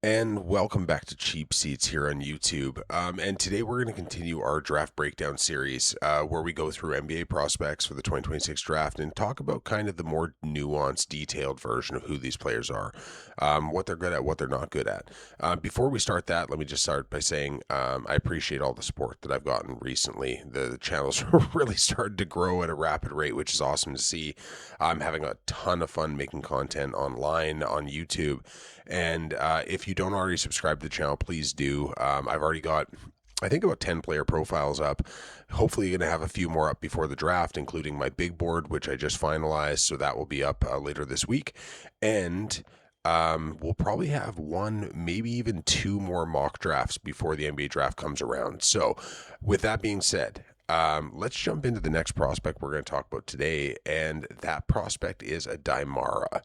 And welcome back to Cheap Seats here on YouTube. And today we're going to continue our draft breakdown series where we go through NBA prospects for the 2026 draft and talk about kind of the more nuanced, detailed version of who these players are, what they're good at, what they're not good at. Before we start that, let me just start by saying I appreciate all the support that I've gotten recently. The channel's really started to grow at a rapid rate, which is awesome to see. I'm having a ton of fun making content online on YouTube. And if you don't already subscribe to the channel, please do. I've already got, I think, about 10 player profiles up. Hopefully, going to have a few more up before the draft, including my big board, which I just finalized. So that will be up later this week. And we'll probably have one, maybe even two more mock drafts before the NBA draft comes around. So, with that being said, let's jump into the next prospect we're going to talk about today. And that prospect is Aday Mara.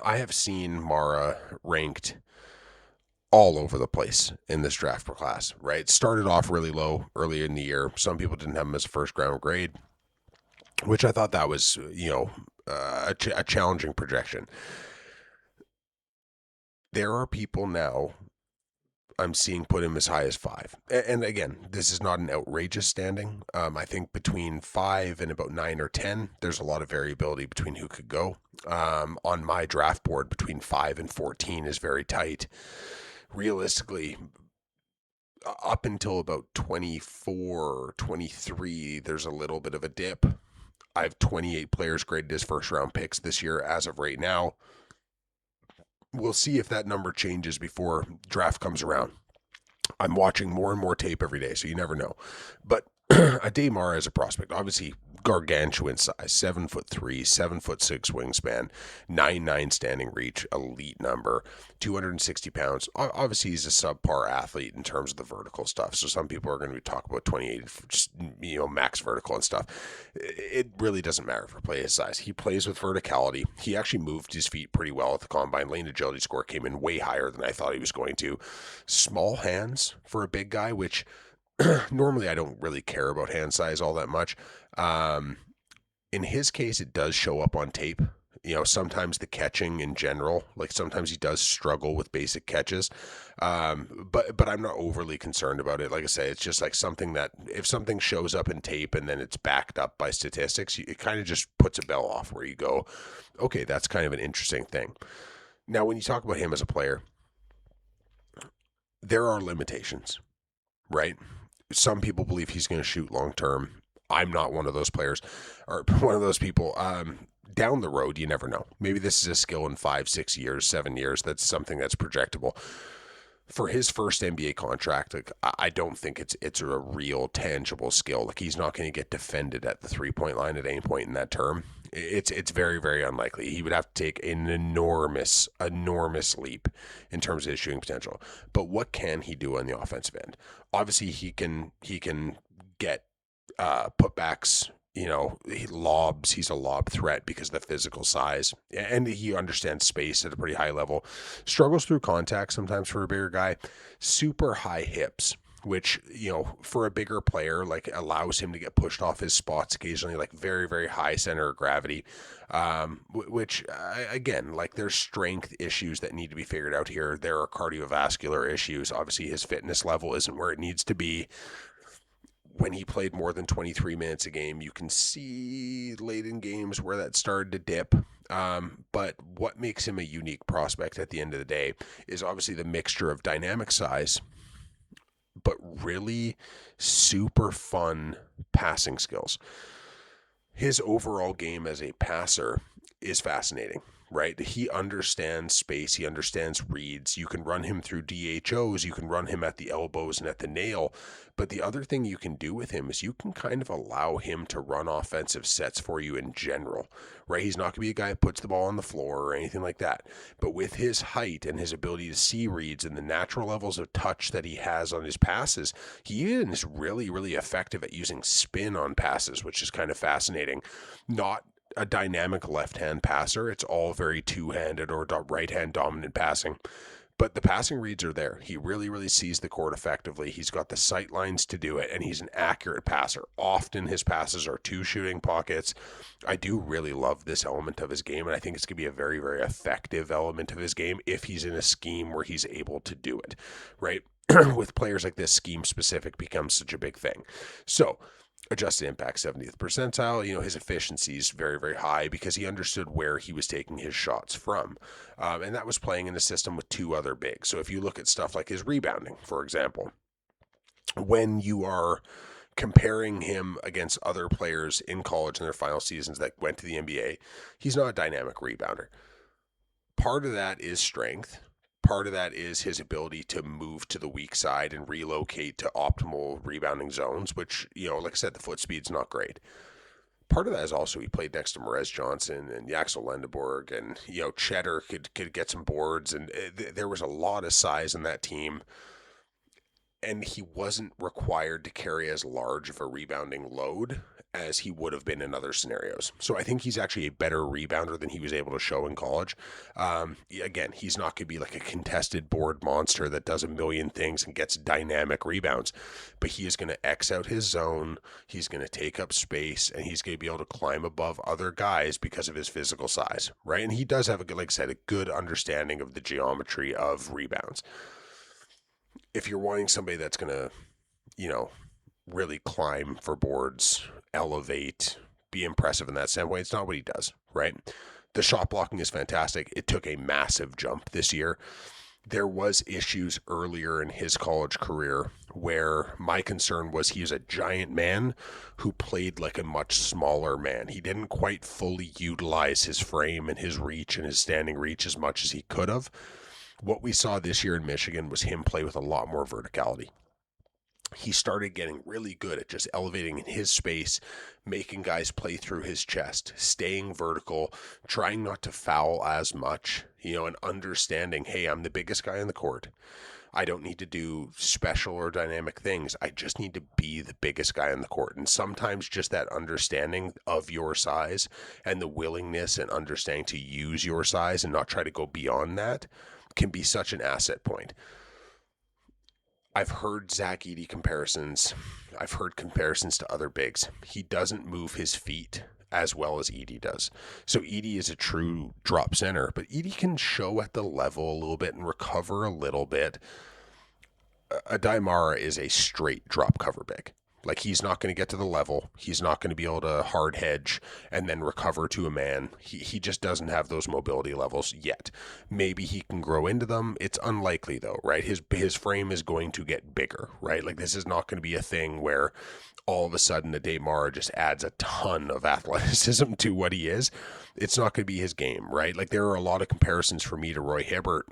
I have seen Mara ranked all over the place in this draft class, right? Started off really low earlier in the year. Some people didn't have him as a first round grade, which I thought that was, a challenging projection. There are people now I'm seeing put him as high as 5. And again, this is not an outrageous standing. I think between 5 and about 9 or 10, there's a lot of variability between who could go. On my draft board, between 5 and 14 is very tight. Realistically, up until about 24, 23, there's a little bit of a dip. I have 28 players graded as first round picks this year as of right now. We'll see if that number changes before draft comes around. I'm watching more and more tape every day, so you never know. But Aday Mara is a prospect, obviously gargantuan size, 7'3", 7'6" wingspan, 9'9" standing reach, elite number, 260 pounds. Obviously, he's a subpar athlete in terms of the vertical stuff. So some people are going to talk about 28, just max vertical and stuff. It really doesn't matter for play his size. He plays with verticality. He actually moved his feet pretty well at the combine. Lane agility score came in way higher than I thought he was going to. Small hands for a big guy, which normally I don't really care about hand size all that much. In his case, it does show up on tape. Sometimes the catching in general, like sometimes he does struggle with basic catches. But I'm not overly concerned about it. Like I say, it's just like something that if something shows up in tape and then it's backed up by statistics, it kind of just puts a bell off where you go, okay, that's kind of an interesting thing. Now, when you talk about him as a player, there are limitations, right? Some people believe he's going to shoot long term. I'm not one of those players or one of those people. Down the road, you never know. Maybe this is a skill in 5, 6 years, 7 years. That's something that's projectable. For his first NBA contract, like, I don't think it's a real tangible skill. Like he's not going to get defended at the 3-point line at any point in that term. It's very, very unlikely. He would have to take an enormous leap in terms of his shooting potential. But what can he do on the offensive end? Obviously, he can get putbacks. He lobs. He's a lob threat because of the physical size, and he understands space at a pretty high level. Struggles through contact sometimes for a bigger guy. Super high hips, which for a bigger player, like allows him to get pushed off his spots occasionally, like very, very high center of gravity. Which again, like there's strength issues that need to be figured out here. There are cardiovascular issues. Obviously, his fitness level isn't where it needs to be. When he played more than 23 minutes a game, you can see late in games where that started to dip. But what makes him a unique prospect at the end of the day is obviously the mixture of dynamic size, but really super fun passing skills. His overall game as a passer is fascinating, right? He understands space. He understands reads. You can run him through DHOs. You can run him at the elbows and at the nail. But the other thing you can do with him is you can kind of allow him to run offensive sets for you in general, right? He's not going to be a guy who puts the ball on the floor or anything like that. But with his height and his ability to see reads and the natural levels of touch that he has on his passes, he is really, really effective at using spin on passes, which is kind of fascinating. Not a dynamic left-hand passer. It's all very two-handed or right-hand dominant passing. But the passing reads are there. He really, really sees the court effectively. He's got the sight lines to do it, and he's an accurate passer. Often his passes are two shooting pockets. I do really love this element of his game, and I think it's going to be a very, very effective element of his game if he's in a scheme where he's able to do it, right? With players like this, scheme specific becomes such a big thing. So, adjusted impact 70th percentile, his efficiency is very, very high because he understood where he was taking his shots from. And that was playing in a system with two other bigs. So if you look at stuff like his rebounding, for example, when you are comparing him against other players in college in their final seasons that went to the NBA, he's not a dynamic rebounder. Part of that is strength. Part of that is his ability to move to the weak side and relocate to optimal rebounding zones, which, like I said, the foot speed's not great. Part of that is also he played next to Merez Johnson and Yaxel Lendeborg, and, Cheddar could get some boards, and there was a lot of size in that team, and he wasn't required to carry as large of a rebounding load as he would have been in other scenarios. So I think he's actually a better rebounder than he was able to show in college. Again, he's not going to be like a contested board monster that does a million things and gets dynamic rebounds, but he is going to X out his zone. He's going to take up space, and he's going to be able to climb above other guys because of his physical size, right? And he does have, like I said, a good understanding of the geometry of rebounds. If you're wanting somebody that's going to, really climb for boards, elevate, be impressive in that standpoint, it's not what he does, right? The shot blocking is fantastic. It took a massive jump this year. There was issues earlier in his college career where my concern was he was a giant man who played like a much smaller man. He didn't quite fully utilize his frame and his reach and his standing reach as much as he could have. What we saw this year in Michigan was him play with a lot more verticality. He started getting really good at just elevating in his space, making guys play through his chest, staying vertical, trying not to foul as much, and understanding, hey, I'm the biggest guy in the court. I don't need to do special or dynamic things. I just need to be the biggest guy in the court. And sometimes just that understanding of your size and the willingness and understanding to use your size and not try to go beyond that can be such an asset point. I've heard Zach Edey comparisons. I've heard comparisons to other bigs. He doesn't move his feet as well as Edey does. So Edey is a true drop center, but Edey can show at the level a little bit and recover a little bit. Aday Mara is a straight drop cover big. Like, he's not going to get to the level. He's not going to be able to hard hedge and then recover to a man. He just doesn't have those mobility levels yet. Maybe he can grow into them. It's unlikely, though, right? His frame is going to get bigger, right? Like, this is not going to be a thing where all of a sudden Aday Mara just adds a ton of athleticism to what he is. It's not going to be his game, right? Like, there are a lot of comparisons for me to Roy Hibbert.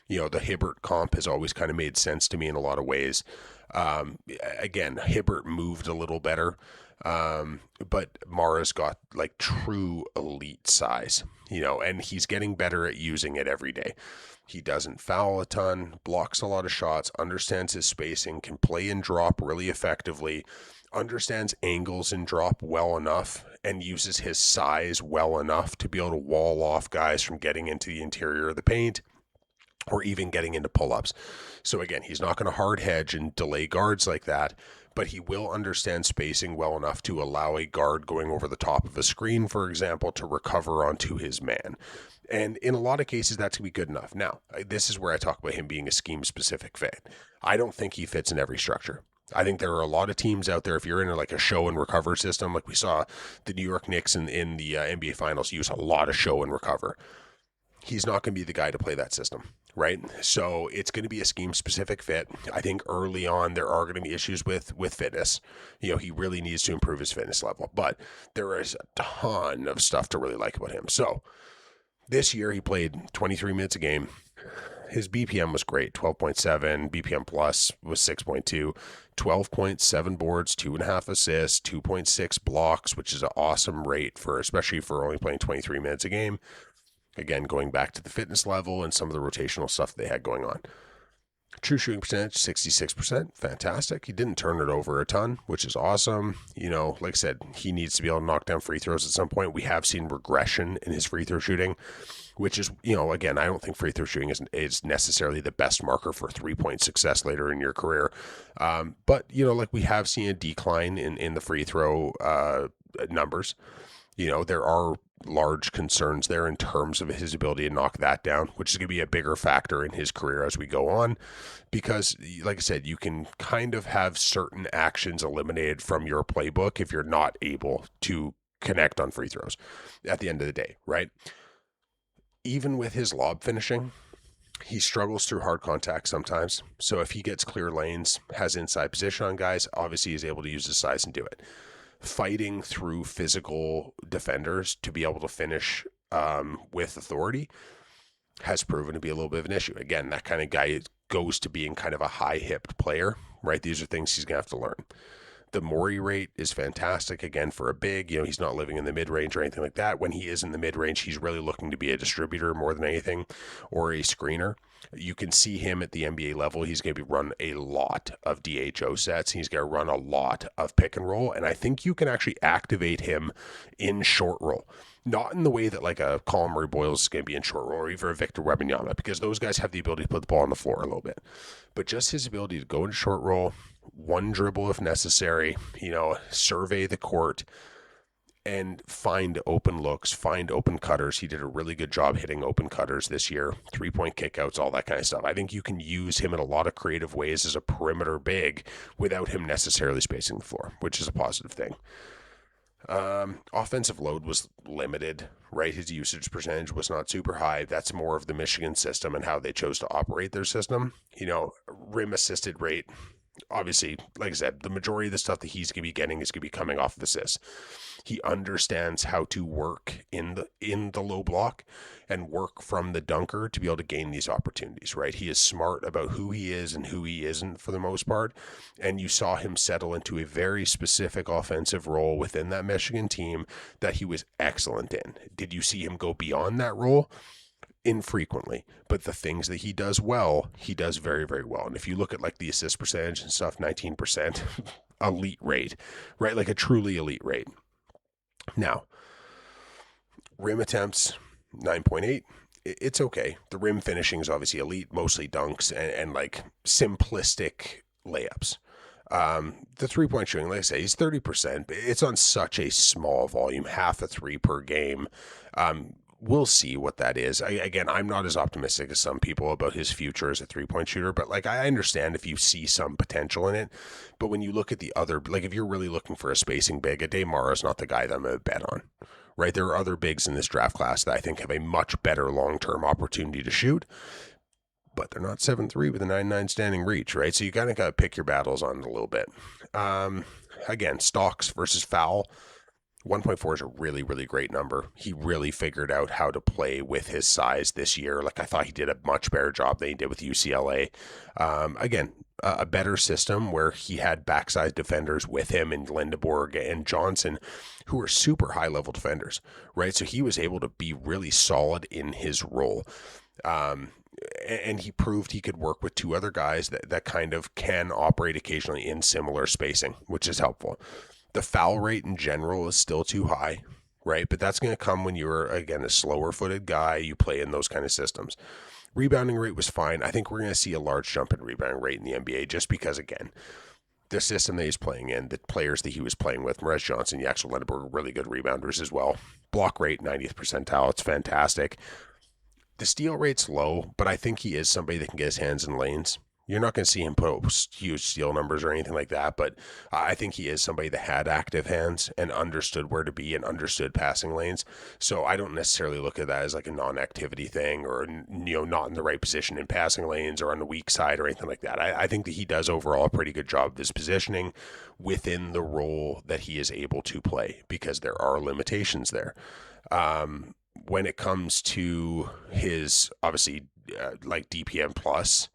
The Hibbert comp has always kind of made sense to me in a lot of ways. Again, Hibbert moved a little better, but Mara's got like true elite size, and he's getting better at using it every day. He doesn't foul a ton, blocks a lot of shots, understands his spacing, can play and drop really effectively, understands angles and drop well enough, and uses his size well enough to be able to wall off guys from getting into the interior of the paint or even getting into pull-ups. So again, he's not going to hard hedge and delay guards like that, but he will understand spacing well enough to allow a guard going over the top of a screen, for example, to recover onto his man. And in a lot of cases, that's going to be good enough. Now, this is where I talk about him being a scheme-specific fit. I don't think he fits in every structure. I think there are a lot of teams out there, if you're in like a show and recover system, like we saw the New York Knicks in the NBA Finals use a lot of show and recover. He's not going to be the guy to play that system, right? So it's going to be a scheme-specific fit. I think early on there are going to be issues with fitness. He really needs to improve his fitness level, but there is a ton of stuff to really like about him. So this year he played 23 minutes a game. His BPM was great, 12.7. BPM plus was 6.2. 12.7 boards, 2.5 assists, 2.6 blocks, which is an awesome rate especially for only playing 23 minutes a game. Again, going back to the fitness level and some of the rotational stuff they had going on. True shooting percentage, 66%. Fantastic. He didn't turn it over a ton, which is awesome. Like I said, he needs to be able to knock down free throws at some point. We have seen regression in his free throw shooting. which is, again, I don't think free throw shooting is necessarily the best marker for 3-point success later in your career. But, like we have seen a decline in the free throw numbers. There are large concerns there in terms of his ability to knock that down, which is going to be a bigger factor in his career as we go on. Because, like I said, you can kind of have certain actions eliminated from your playbook if you're not able to connect on free throws at the end of the day, right? Even with his lob finishing, he struggles through hard contact sometimes. So if he gets clear lanes, has inside position on guys, obviously he's able to use his size and do it. Fighting through physical defenders to be able to finish with authority has proven to be a little bit of an issue. Again, that kind of guy goes to being kind of a high-hipped player, right? These are things he's going to have to learn. The Morey rate is fantastic, again, for a big. He's not living in the mid-range or anything like that. When he is in the mid-range, he's really looking to be a distributor more than anything, or a screener. You can see him at the NBA level. He's going to run a lot of DHO sets. He's going to run a lot of pick and roll, and I think you can actually activate him in short roll. Not in the way that like a Colin Murray Boyles is going to be in short roll, or even a Victor Wembanyama, because those guys have the ability to put the ball on the floor a little bit. But just his ability to go into short roll, one dribble if necessary, survey the court and find open looks, find open cutters. He did a really good job hitting open cutters this year, 3-point kickouts, all that kind of stuff. I think you can use him in a lot of creative ways as a perimeter big without him necessarily spacing the floor, which is a positive thing. Offensive load was limited, right? His usage percentage was not super high. That's more of the Michigan system and how they chose to operate their system. Rim assisted rate, obviously, like I said, the majority of the stuff that he's going to be getting is going to be coming off of assists. He understands how to work in the low block and work from the dunker to be able to gain these opportunities, right? He is smart about who he is and who he isn't for the most part. And you saw him settle into a very specific offensive role within that Michigan team that he was excellent in. Did you see him go beyond that role? Infrequently, but the things that he does well, he does very, very well. And if you look at like the assist percentage and stuff, 19%, elite rate, right? Like a truly elite rate. Now, rim attempts, 9.8. It's okay. The rim finishing is obviously elite, mostly dunks and like simplistic layups. The 3-point shooting, like I say, he's 30%, but it's on such a small volume, half a three per game. We'll see what that is. Again, I'm not as optimistic as some people about his future as a 3-point shooter, but like I understand if you see some potential in it. But when you look at the other, like if you're really looking for a spacing big, Aday Mara is not the guy that I'm going to bet on, right? There are other bigs in this draft class that I think have a much better long-term opportunity to shoot, but they're not 7'3" with a 9'9" standing reach, right? So you kind of got to pick your battles on it a little bit. Again, stocks versus foul. 1.4 is a really, really great number. He really figured out how to play with his size this year. Like I thought he did a much better job than he did with UCLA. Again, a better system where he had backside defenders with him in Lindeborg and Johnson who were super high level defenders, right? So he was able to be really solid in his role. And he proved he could work with two other guys that kind of can operate occasionally in similar spacing, which is helpful. The foul rate in general is still too high, right? But that's going to come when you're, again, a slower-footed guy. You play in those kind of systems. Rebounding rate was fine. I think we're going to see a large jump in rebounding rate in the NBA just because, again, the system that he's playing in, the players that he was playing with, Morez Johnson, Yaxel Lendeborg, really good rebounders as well. Block rate, 90th percentile. It's fantastic. The steal rate's low, but I think he is somebody that can get his hands in lanes. You're not going to see him put up huge steal numbers or anything like that, but I think he is somebody that had active hands and understood where to be and understood passing lanes. So I don't necessarily look at that as like a non-activity thing or, not in the right position in passing lanes or on the weak side or anything like that. I think that he does overall a pretty good job of his positioning within the role that he is able to play because there are limitations there. When it comes to his, obviously, like DPM plus,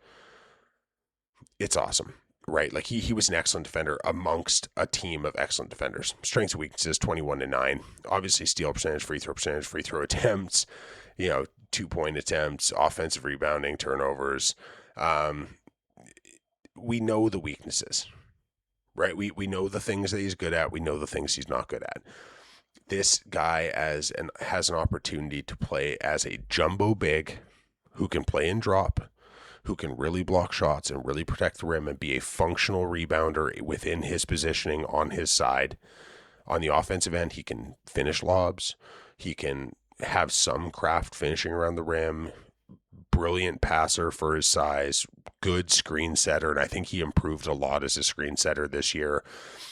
it's awesome, right? Like he was an excellent defender amongst a team of excellent defenders. Strengths and weaknesses, 21-9. Obviously, steal percentage, free throw attempts, 2-point attempts, offensive rebounding, turnovers. We know the weaknesses, right? We know the things that he's good at. We know the things he's not good at. This guy has an opportunity to play as a jumbo big who can play and drop, who can really block shots and really protect the rim and be a functional rebounder within his positioning on his side. On the offensive end, he can finish lobs. He can have some craft finishing around the rim. Brilliant passer for his size, good screen setter, and I think he improved a lot as a screen setter this year.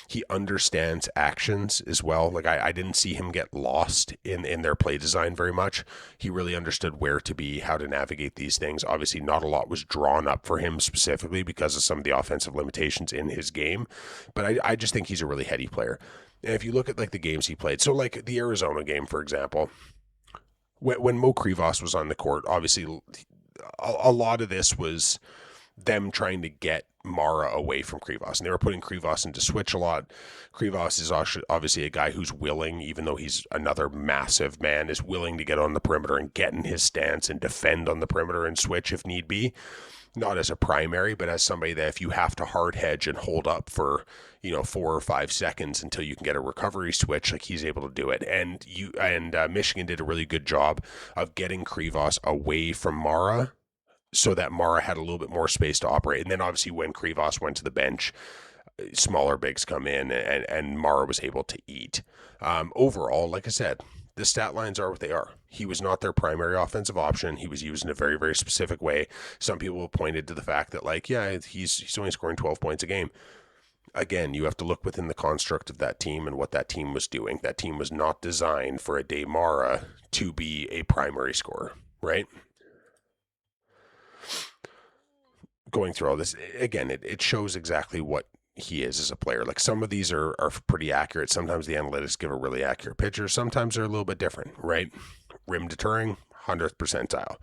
He understands actions as well. Like I didn't see him get lost in their play design very much. He really understood where to be, how to navigate these things. Obviously, not a lot was drawn up for him specifically because of some of the offensive limitations in his game, but I just think he's a really heady player. And if you look at like the games he played, so like the Arizona game, for example, when Mo Krivos was on the court, obviously a lot of this was them trying to get Mara away from Krivos, and they were putting Krivos into switch a lot. Krivos is obviously a guy who's willing, even though he's another massive man, is willing to get on the perimeter and get in his stance and defend on the perimeter and switch if need be. Not as a primary, but as somebody that if you have to hard hedge and hold up for 4 or 5 seconds until you can get a recovery switch, like he's able to do it. And Michigan did a really good job of getting Krivos away from Mara, so that Mara had a little bit more space to operate. And then obviously when Krivos went to the bench, smaller bigs come in and Mara was able to eat. Overall, like I said, the stat lines are what they are. He was not their primary offensive option. He was used in a very, very specific way. Some people have pointed to the fact that, like, yeah, he's only scoring 12 points a game. Again, you have to look within the construct of that team and what that team was doing. That team was not designed for Aday Mara to be a primary scorer, right? Going through all this, again, it shows exactly what he is as a player. Like some of these are pretty accurate. Sometimes the analytics give a really accurate picture. Sometimes they're a little bit different, right? Rim deterring, 100th percentile.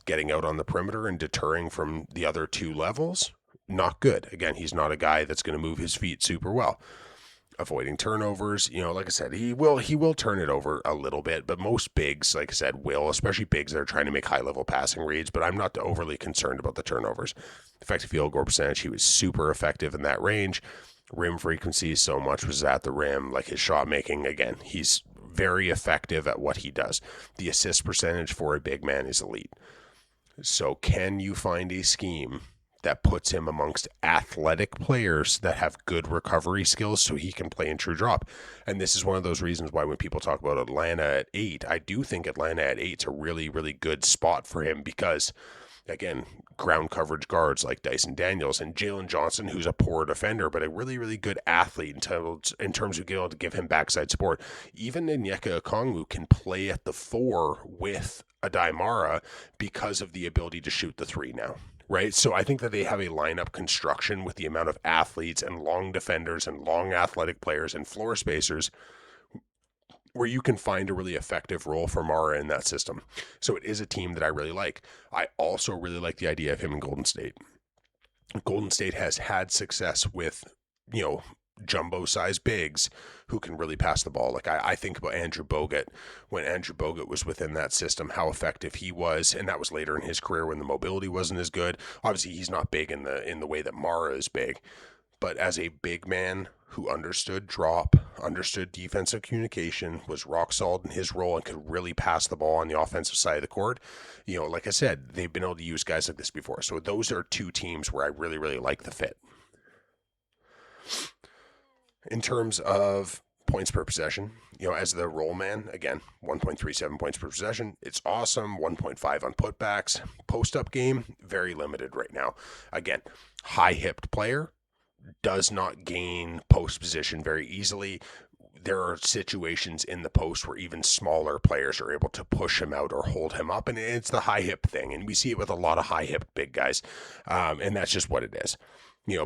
Getting out on the perimeter and deterring from the other two levels, not good. Again, he's not a guy that's going to move his feet super well. Avoiding turnovers, like I said, he will turn it over a little bit, but most bigs, like I said, will, especially bigs that are trying to make high level passing reads. But I'm not overly concerned about the turnovers. Effective field goal percentage, he was super effective in that range. Rim frequency, so much was at the rim. Like his shot making, again, he's very effective at what he does. The assist percentage for a big man is elite. So can you find a scheme that puts him amongst athletic players that have good recovery skills so he can play in true drop? And this is one of those reasons why when people talk about Atlanta at 8, I do think Atlanta at 8 is a really, really good spot for him because, again, ground coverage guards like Dyson Daniels and Jalen Johnson, who's a poor defender, but a really, really good athlete in terms of being able to give him backside support. Even Onyeka Okongwu can play at the 4 with Aday Mara because of the ability to shoot the 3 now. Right. So I think that they have a lineup construction with the amount of athletes and long defenders and long athletic players and floor spacers where you can find a really effective role for Mara in that system. So it is a team that I really like. I also really like the idea of him in Golden State. Golden State has had success with, jumbo size bigs who can really pass the ball. Like I think about Andrew Bogut, when Andrew Bogut was within that system, how effective he was. And that was later in his career when the mobility wasn't as good. Obviously he's not big in the way that Mara is big, but as a big man who understood drop, understood defensive communication, was rock solid in his role and could really pass the ball on the offensive side of the court. Like I said, they've been able to use guys like this before. So those are two teams where I really, really like the fit. In terms of points per possession, as the roll man, again, 1.37 points per possession. It's awesome. 1.5 on putbacks. Post-up game, very limited right now. Again, high-hipped player, does not gain post position very easily. There are situations in the post where even smaller players are able to push him out or hold him up, and it's the high-hip thing, and we see it with a lot of high-hip big guys, and that's just what it is.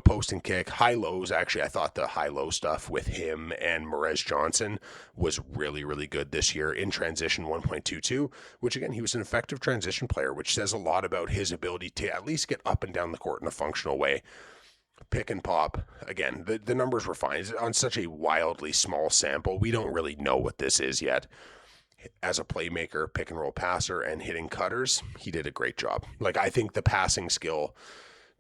Post and kick, high-lows. Actually, I thought the high-low stuff with him and Merez Johnson was really, really good this year. In transition, 1.22, which, again, he was an effective transition player, which says a lot about his ability to at least get up and down the court in a functional way. Pick and pop, again, the numbers were fine. It's on such a wildly small sample, we don't really know what this is yet. As a playmaker, pick and roll passer, and hitting cutters, he did a great job. Like, I think the passing skill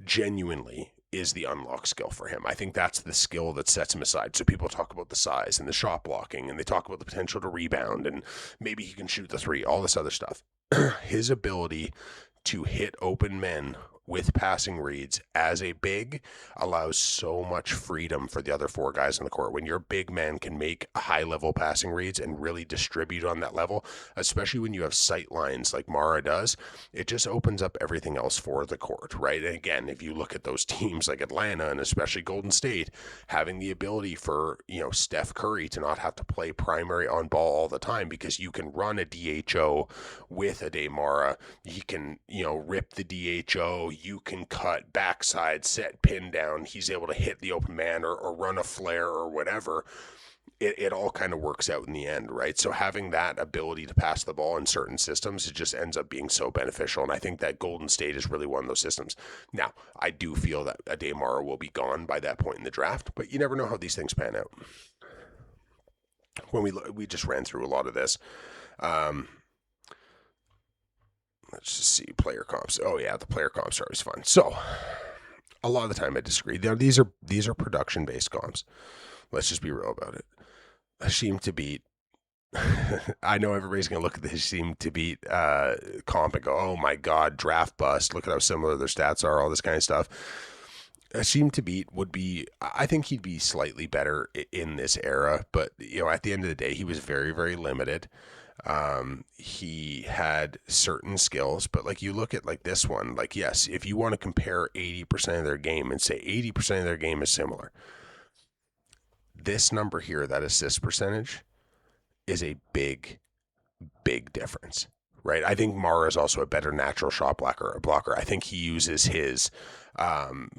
genuinely is the unlock skill for him. I think that's the skill that sets him aside. So people talk about the size and the shot blocking, and they talk about the potential to rebound, and maybe he can shoot the three, all this other stuff. His ability to hit open men with passing reads as a big allows so much freedom for the other four guys on the court. When your big man can make high level passing reads and really distribute on that level, especially when you have sight lines like Mara does, it just opens up everything else for the court, right? And again, if you look at those teams like Atlanta and especially Golden State, having the ability for, Steph Curry to not have to play primary on ball all the time because you can run a DHO with Aday Mara. He can, rip the DHO. You can cut backside, set pin down. He's able to hit the open man or run a flare or whatever. It all kind of works out in the end, right? So having that ability to pass the ball in certain systems, it just ends up being so beneficial. And I think that Golden State is really one of those systems. Now, I do feel that Aday Mara will be gone by that point in the draft, but you never know how these things pan out. When we just ran through a lot of this. Let's just see player comps. Oh yeah, the player comps are always fun. So a lot of the time I disagree. Now, these are production based comps. Let's just be real about it. Hasheem to beat. I know everybody's gonna look at the Hasheem to beat comp and go, "Oh my God, draft bust! Look at how similar their stats are." All this kind of stuff. Hasheem to beat would be. I think he'd be slightly better in this era, but at the end of the day, he was very, very limited. He had certain skills, but like you look at like this one, like yes, if you want to compare 80% of their game and say 80% of their game is similar, this number here, that assist percentage, is a big, big difference, right? I think Mara is also a better natural shot blocker. I think he uses his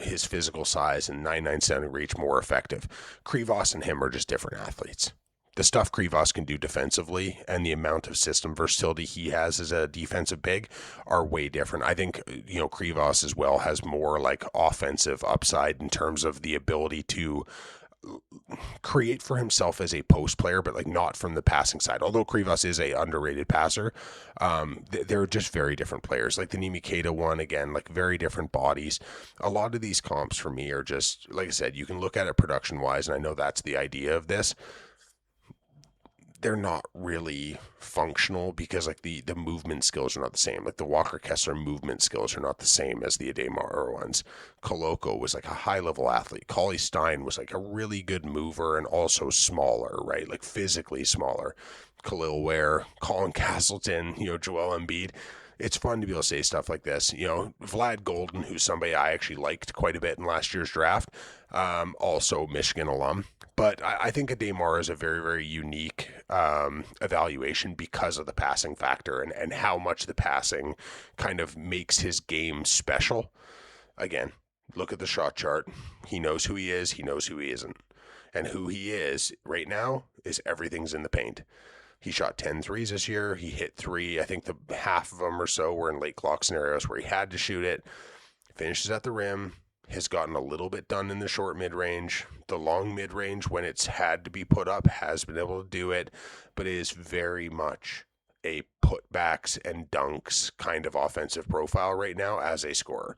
physical size and 9.97 reach more effective. Krivos and him are just different athletes. The stuff Krivos can do defensively and the amount of system versatility he has as a defensive big are way different. I think, Krivos as well has more like offensive upside in terms of the ability to create for himself as a post player, but like not from the passing side. Although Krivos is a underrated passer, they're just very different players. Like the Nimi Keita one, again, like very different bodies. A lot of these comps for me are just, like I said, you can look at it production wise, and I know that's the idea of this. They're not really functional because like the movement skills are not the same. Like the Walker Kessler movement skills are not the same as the Aday Mara ones. Koloko was like a high level athlete. Cauley Stein was like a really good mover and also smaller, right? Like physically smaller. Khalil Ware, Colin Castleton, Joel Embiid. It's fun to be able to say stuff like this. Vlad Golden, who's somebody I actually liked quite a bit in last year's draft, also Michigan alum. But I think Aday Mara is a very, very unique evaluation because of the passing factor and how much the passing kind of makes his game special. Again, look at the shot chart. He knows who he is. He knows who he isn't. And who he is right now is everything's in the paint. He shot 10 threes this year. He hit 3. I think the half of them or so were in late clock scenarios where he had to shoot it. Finishes at the rim. Has gotten a little bit done in the short mid-range. The long mid-range, when it's had to be put up, has been able to do it. But it is very much a putbacks and dunks kind of offensive profile right now as a scorer.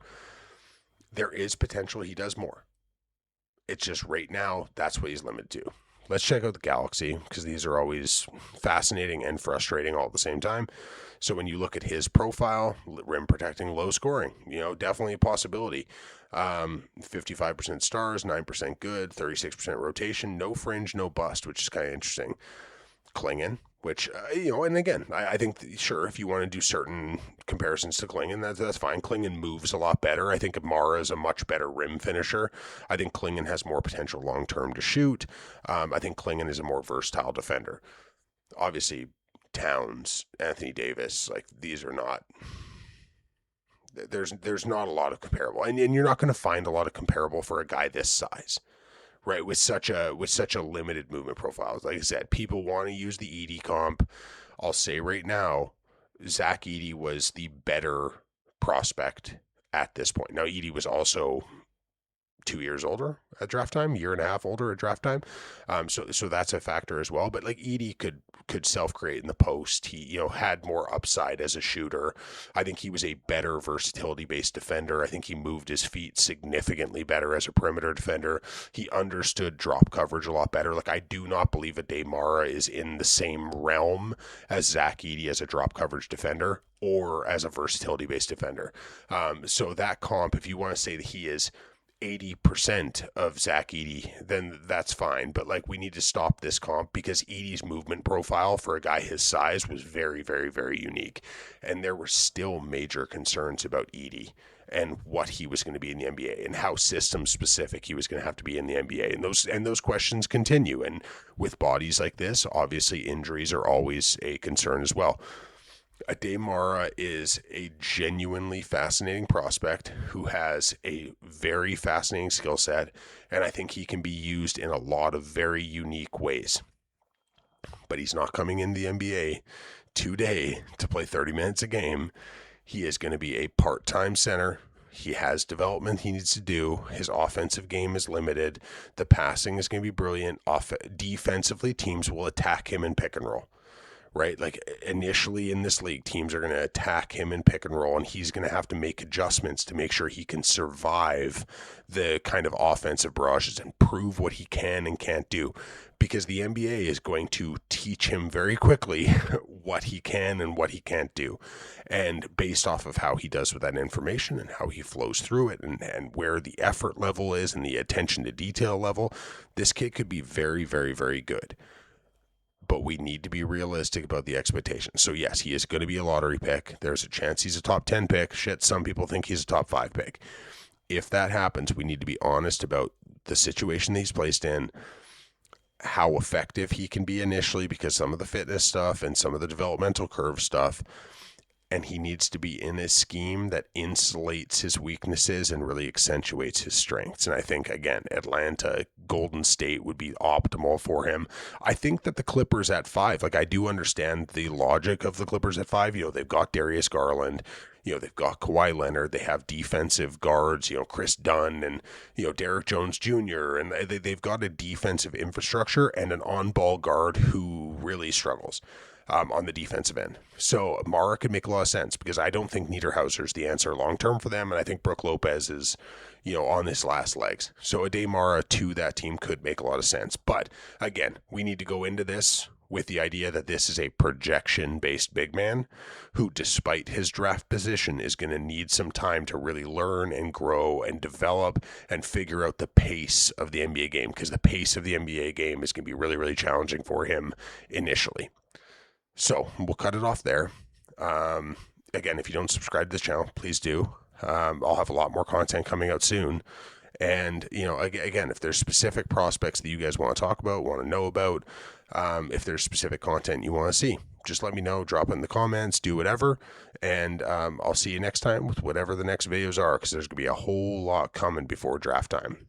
There is potential he does more. It's just right now, that's what he's limited to. Let's check out the Galaxy because these are always fascinating and frustrating all at the same time. So when you look at his profile, rim protecting, low scoring, definitely a possibility. 55% stars, 9% good, 36% rotation, no fringe, no bust, which is kind of interesting. Klingon, which, and again, I think, sure, if you want to do certain comparisons to Klingon, that's fine. Klingon moves a lot better. I think Mara is a much better rim finisher. I think Klingon has more potential long-term to shoot. I think Klingon is a more versatile defender. Obviously, Towns, Anthony Davis, like these are not... There's not a lot of comparable. And you're not going to find a lot of comparable for a guy this size. Right, with such a limited movement profile. Like I said, people want to use the Edey comp. I'll say right now, Zach Edey was the better prospect at this point. Now, Edey was also 2 years older at draft time, year and a half older at draft time. So that's a factor as well. But like Edey could self-create in the post. He, had more upside as a shooter. I think he was a better versatility-based defender. I think he moved his feet significantly better as a perimeter defender. He understood drop coverage a lot better. Like, I do not believe Aday Mara is in the same realm as Zach Edey as a drop coverage defender or as a versatility-based defender. So that comp, if you want to say that he is 80% of Zach Edey, then that's fine. But like, we need to stop this comp because Edey's movement profile for a guy his size was very, very, very unique. And there were still major concerns about Edey and what he was going to be in the NBA and how system specific he was going to have to be in the NBA. And those questions continue. And with bodies like this, obviously injuries are always a concern as well. Aday Mara is a genuinely fascinating prospect who has a very fascinating skill set, and I think he can be used in a lot of very unique ways. But he's not coming in the NBA today to play 30 minutes a game. He is going to be a part-time center. He has development he needs to do. His offensive game is limited. The passing is going to be brilliant. Defensively, teams will attack him in pick and roll. Right? Like, initially in this league, teams are going to attack him in pick and roll, and he's going to have to make adjustments to make sure he can survive the kind of offensive barrages and prove what he can and can't do. Because the NBA is going to teach him very quickly what he can and what he can't do. And based off of how he does with that information and how he flows through it and where the effort level is and the attention to detail level, this kid could be very, very, very good. But we need to be realistic about the expectations. So yes, he is going to be a lottery pick. There's a chance he's a top 10 pick. Shit, some people think he's a top 5 pick. If that happens, we need to be honest about the situation that he's placed in, how effective he can be initially because some of the fitness stuff and some of the developmental curve stuff. And he needs to be in a scheme that insulates his weaknesses and really accentuates his strengths. And I think, again, Atlanta, Golden State would be optimal for him. I think that the Clippers at 5, like, I do understand the logic of the Clippers at 5. They've got Darius Garland. They've got Kawhi Leonard. They have defensive guards, Chris Dunn and, Derek Jones Jr. And they've got a defensive infrastructure and an on-ball guard who really struggles on the defensive end. So Mara could make a lot of sense because I don't think Niederhauser's the answer long-term for them. And I think Brook Lopez is, on his last legs. So Aday Mara to that team could make a lot of sense. But again, we need to go into this with the idea that this is a projection-based big man who, despite his draft position, is going to need some time to really learn and grow and develop and figure out the pace of the NBA game, because the pace of the NBA game is going to be really, really challenging for him initially. So we'll cut it off there. Again, if you don't subscribe to this channel, please do. I'll have a lot more content coming out soon. And, again, if there's specific prospects that you guys want to talk about, want to know about, if there's specific content you want to see, just let me know, drop it in the comments, do whatever. And I'll see you next time with whatever the next videos are, because there's going to be a whole lot coming before draft time.